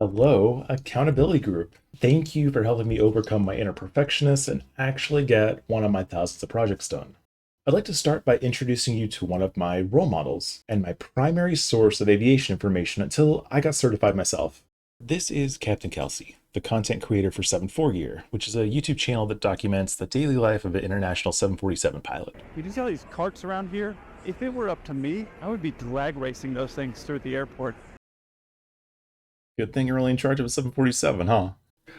Hello, accountability group. Thank you for helping me overcome my inner perfectionist and actually get one of my thousands of projects done. I'd like to start by introducing you to one of my role models and my primary source of aviation information until I got certified myself. This is Captain Kelsey, the content creator for 74 Gear, which is a YouTube channel that documents the daily life of an international 747 pilot. You see all these carts around here? If it were up to me, I would be drag racing those things through the airport. Good thing you're only in charge of a 747, huh?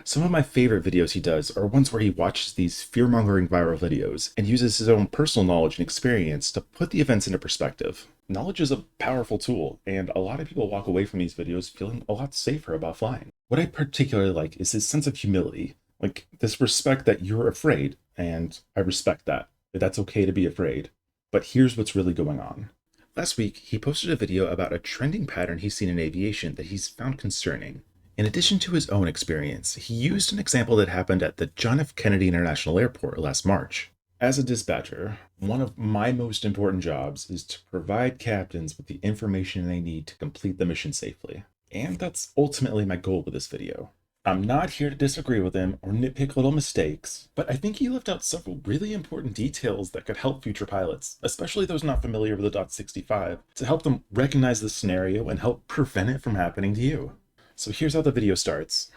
Some of my favorite videos he does are ones where he watches these fear-mongering viral videos and uses his own personal knowledge and experience to put the events into perspective. Knowledge is a powerful tool, and a lot of people walk away from these videos feeling a lot safer about flying. What I particularly like is his sense of humility, like this respect that you're afraid, and I respect that. That's okay to be afraid. But here's what's really going on. Last week, he posted a video about a trending pattern he's seen in aviation that he's found concerning. In addition to his own experience, he used an example that happened at the John F. Kennedy International Airport last March. As a dispatcher, one of my most important jobs is to provide captains with the information they need to complete the mission safely. And that's ultimately my goal with this video. I'm not here to disagree with him or nitpick little mistakes, but I think he left out several really important details that could help future pilots, especially those not familiar with the .65, to help them recognize the scenario and help prevent it from happening to you. So here's how the video starts.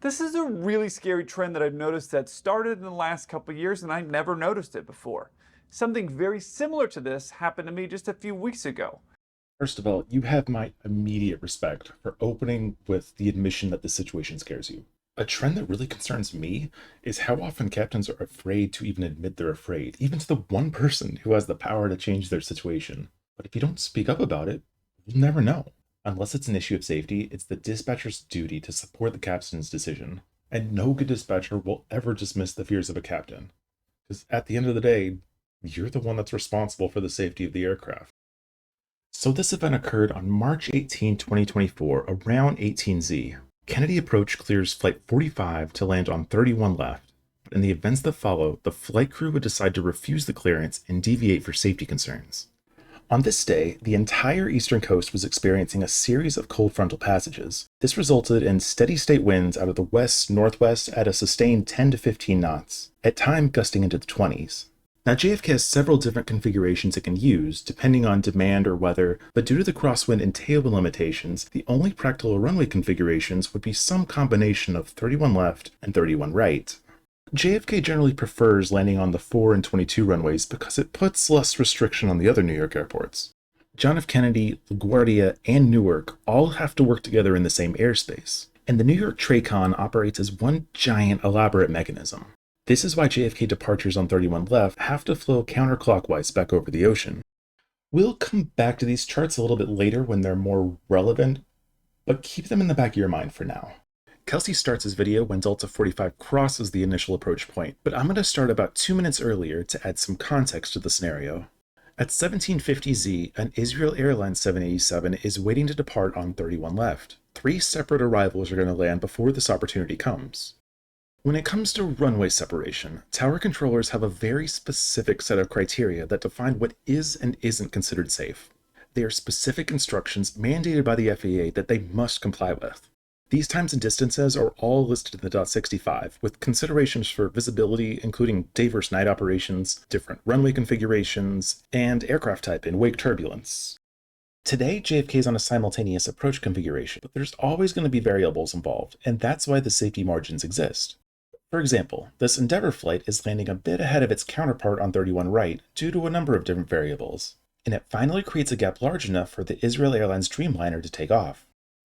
This is a really scary trend that I've noticed that started in the last couple of years and I never noticed it before. Something very similar to this happened to me just a few weeks ago. First of all, you have my immediate respect for opening with the admission that the situation scares you. A trend that really concerns me is how often captains are afraid to even admit they're afraid, even to the one person who has the power to change their situation. But if you don't speak up about it, you'll never know. Unless it's an issue of safety, it's the dispatcher's duty to support the captain's decision. And no good dispatcher will ever dismiss the fears of a captain. Because at the end of the day, you're the one that's responsible for the safety of the aircraft. So this event occurred on March 18, 2024, around 18Z. Kennedy approach clears Flight 45 to land on 31 left. In the events that follow, the flight crew would decide to refuse the clearance and deviate for safety concerns. On this day, the entire eastern coast was experiencing a series of cold frontal passages. This resulted in steady-state winds out of the west-northwest at a sustained 10 to 15 knots, at times gusting into the 20s. Now, JFK has several different configurations it can use, depending on demand or weather, but due to the crosswind and tailwind limitations, the only practical runway configurations would be some combination of 31 left and 31 right. JFK generally prefers landing on the 4 and 22 runways because it puts less restriction on the other New York airports. John F. Kennedy, LaGuardia, and Newark all have to work together in the same airspace, and the New York TRACON operates as one giant elaborate mechanism. This is why JFK departures on 31 left have to flow counterclockwise back over the ocean. We'll come back to these charts a little bit later when they're more relevant, but keep them in the back of your mind for now. Kelsey starts his video when Delta 45 crosses the initial approach point, but I'm going to start about 2 minutes earlier to add some context to the scenario. At 1750Z, an Israel Airlines 787 is waiting to depart on 31 left. 3 separate arrivals are going to land before this opportunity comes. When it comes to runway separation, tower controllers have a very specific set of criteria that define what is and isn't considered safe. They are specific instructions mandated by the FAA that they must comply with. These times and distances are all listed in the .65, with considerations for visibility, including day versus night operations, different runway configurations, and aircraft type and wake turbulence. Today, JFK is on a simultaneous approach configuration, but there's always going to be variables involved, and that's why the safety margins exist. For example, this Endeavour flight is landing a bit ahead of its counterpart on 31 right due to a number of different variables, and it finally creates a gap large enough for the Israel Airlines Dreamliner to take off.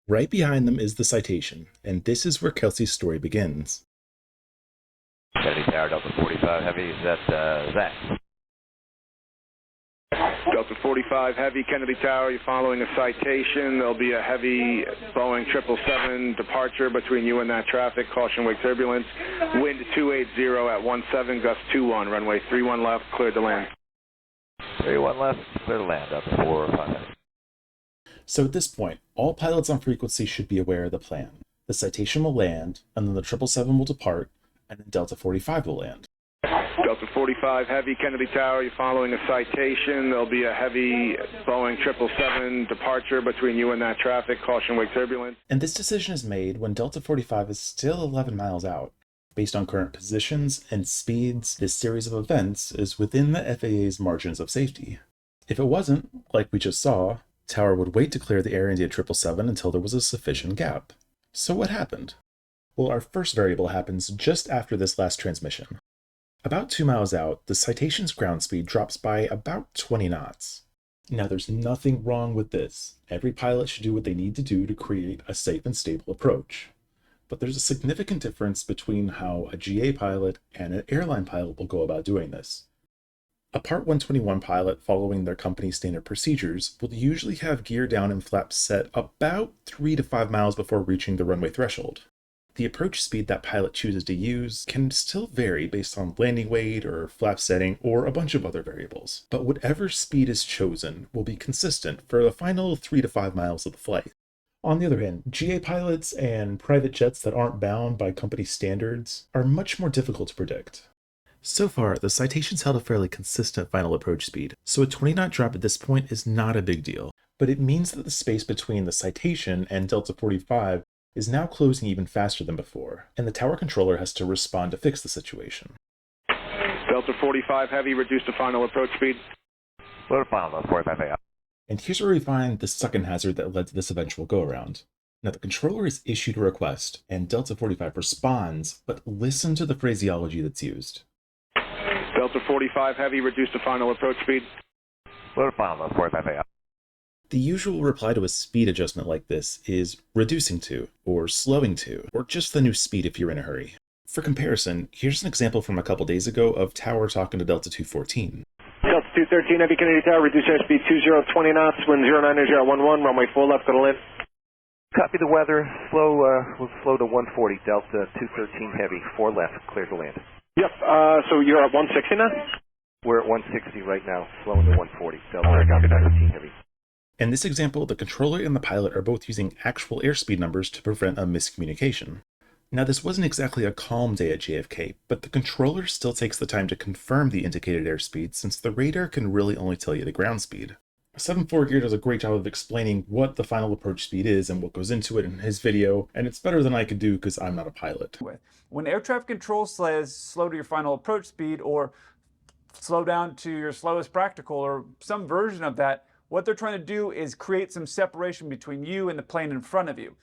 Right behind them is the Citation, and this is where Kelsey's story begins. Kennedy Tower, Delta 45 Heavy, is that Zach? Delta 45 Heavy, Kennedy Tower, you're following a citation. There'll be a heavy Boeing 777 departure between you and that traffic. Caution wake turbulence. Wind 280 at 17, gust 21, runway 31 left, cleared to land. 31 left, clear to land, Delta 45 Heavy. So at this point, all pilots on frequency should be aware of the plan. The Citation will land, and then the 777 will depart, and then Delta 45 will land. Delta 45 Heavy, Kennedy Tower, you're following a citation. There'll be a heavy Boeing 777 departure between you and that traffic. Caution wake turbulence. And this decision is made when Delta 45 is still 11 miles out. Based on current positions and speeds, this series of events is within the FAA's margins of safety. If it wasn't, like we just saw, Tower would wait to clear the Air India 777 until there was a sufficient gap. So what happened? Well, our first variable happens just after this last transmission. About 2 miles out, the citation's ground speed drops by about 20 knots. Now, there's nothing wrong with this. Every pilot should do what they need to do to create a safe and stable approach. But there's a significant difference between how a GA pilot and an airline pilot will go about doing this. A Part 121 pilot following their company's standard procedures will usually have gear down and flaps set about 3 to 5 miles before reaching the runway threshold. The approach speed that pilot chooses to use can still vary based on landing weight or flap setting or a bunch of other variables, but whatever speed is chosen will be consistent for the final 3 to 5 miles of the flight. On the other hand, GA pilots and private jets that aren't bound by company standards are much more difficult to predict. So far, the citation's held a fairly consistent final approach speed, so a 20-knot drop at this point is not a big deal, but it means that the space between the citation and Delta 45 is now closing even faster than before, and the tower controller has to respond to fix the situation. Delta 45 Heavy, reduce the final approach speed. Load of final, 45 AI. And here's where we find the second hazard that led to this eventual go-around. Now, the controller has issued a request, and Delta 45 responds, but listen to the phraseology that's used. Delta 45 Heavy, reduce the final approach speed. Load of final, 45 AI. The usual reply to a speed adjustment like this is reducing to, or slowing to, or just the new speed if you're in a hurry. For comparison, here's an example from a couple days ago of Tower talking to Delta 214. Delta 213, Heavy Kennedy Tower, reduce airspeed 20, 20 knots, wind 09011, runway 4 left, go to land. Copy the weather, we'll slow to 140, Delta 213 Heavy, 4 left, clear to land. Yep, so you're at 160 now? We're at 160 right now, slowing to 140, Delta 213 Heavy. In this example, the controller and the pilot are both using actual airspeed numbers to prevent a miscommunication. Now, this wasn't exactly a calm day at JFK, but the controller still takes the time to confirm the indicated airspeed since the radar can really only tell you the ground speed. 7-4 Gear does a great job of explaining what the final approach speed is and what goes into it in his video, and it's better than I could do because I'm not a pilot. When air traffic control says slow to your final approach speed or slow down to your slowest practical or some version of that, what they're trying to do is create some separation between you and the plane in front of you.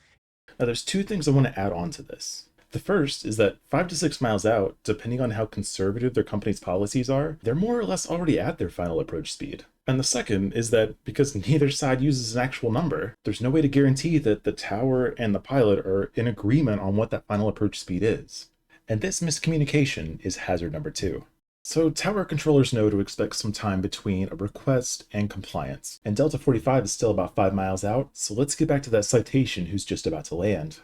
Now, there's two things I want to add on to this. The first is that 5 to 6 miles out, depending on how conservative their company's policies are, they're more or less already at their final approach speed. And the second is that because neither side uses an actual number, there's no way to guarantee that the tower and the pilot are in agreement on what that final approach speed is. And this miscommunication is hazard number 2. So tower controllers know to expect some time between a request and compliance, and Delta 45 is still about 5 miles out, so let's get back to that citation who's just about to land.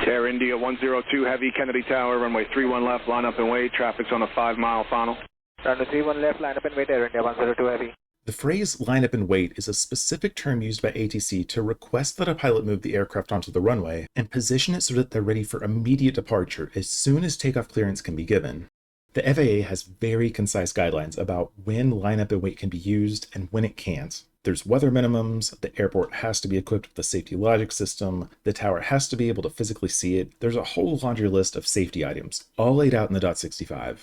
Air India 102 Heavy, Kennedy Tower, runway 31 left, line up and wait, traffic's on a 5-mile final. Runway 31 left, line up and wait, Air India 102 Heavy. The phrase line up and wait is a specific term used by ATC to request that a pilot move the aircraft onto the runway and position it so that they're ready for immediate departure as soon as takeoff clearance can be given. The FAA has very concise guidelines about when line up and wait can be used and when it can't. There's weather minimums, the airport has to be equipped with a safety logic system, the tower has to be able to physically see it. There's a whole laundry list of safety items, all laid out in the .65.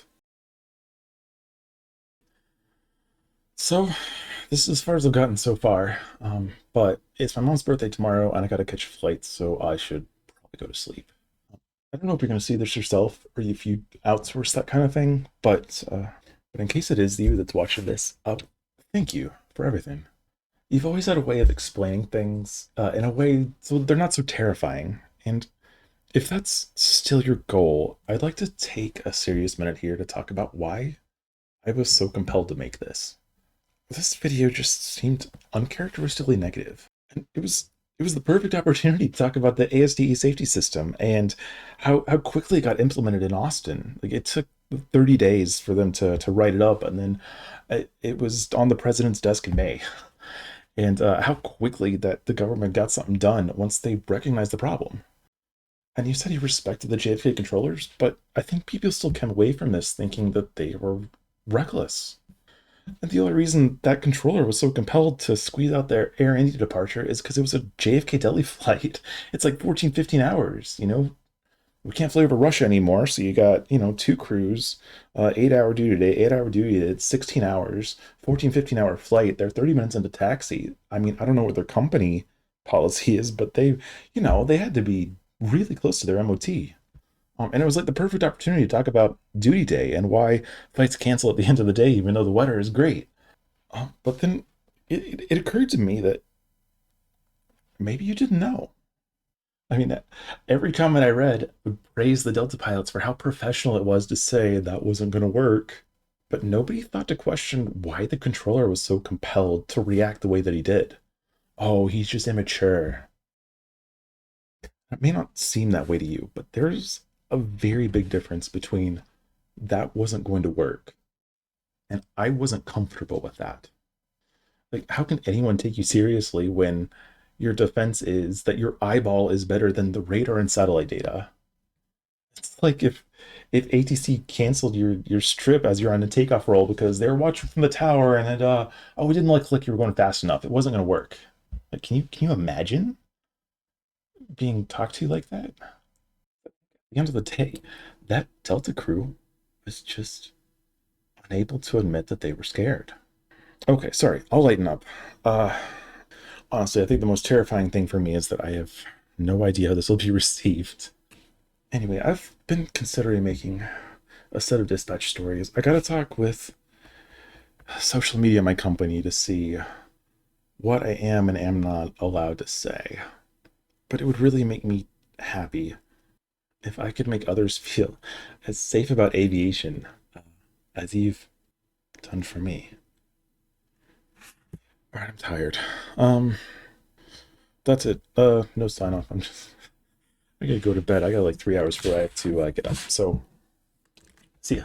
So, this is as far as I've gotten so far, but it's my mom's birthday tomorrow and I gotta catch a flight, so I should probably go to sleep. I don't know if you're going to see this yourself or if you outsource that kind of thing, but in case it is you that's watching this, thank you for everything. You've always had a way of explaining things in a way so they're not so terrifying, and if that's still your goal, I'd like to take a serious minute here to talk about why I was so compelled to make this. This video just seemed uncharacteristically negative, and it was the perfect opportunity to talk about the ASDE safety system and how quickly it got implemented in Austin. Like, it took 30 days for them to write it up, and then it was on the president's desk in May. And how quickly that the government got something done once they recognized the problem. And you said you respected the JFK controllers, but I think people still came away from this thinking that they were reckless. And the only reason that controller was so compelled to squeeze out their Air India departure is because it was a JFK Delhi flight. It's like 14, 15 hours, you know? We can't fly over Russia anymore, so you got, you know, two crews, 8 hour duty today, 8 hour duty, it's 16 hours, 14, 15 hour flight. They're 30 minutes into taxi. I mean, I don't know what their company policy is, but they, you know, they had to be really close to their MOT. And it was like the perfect opportunity to talk about duty day and why flights cancel at the end of the day, even though the weather is great. But then it occurred to me that maybe you didn't know. I mean, every comment I read would praise the Delta pilots for how professional it was to say that wasn't going to work. But nobody thought to question why the controller was so compelled to react the way that he did. Oh, he's just immature. It may not seem that way to you, but there's a very big difference between that wasn't going to work and I wasn't comfortable with that. Like, how can anyone take you seriously when your defense is that your eyeball is better than the radar and satellite data? It's like if ATC canceled your strip as you're on a takeoff roll because they were watching from the tower and oh, we didn't like click you were going fast enough. It wasn't going to work. Like, can you imagine being talked to like that? At the end of the day, that Delta crew was just unable to admit that they were scared. Okay, sorry, I'll lighten up. Uh, Honestly, I think the most terrifying thing for me is that I have no idea how this will be received. Anyway, I've been considering making a set of dispatch stories. I gotta talk with social media, my company, to see what I am and am not allowed to say. But it would really make me happy if I could make others feel as safe about aviation as you've done for me. All right, I'm tired. That's it. No sign off. I gotta go to bed. I got like 3 hours before I have to get up. So, see ya.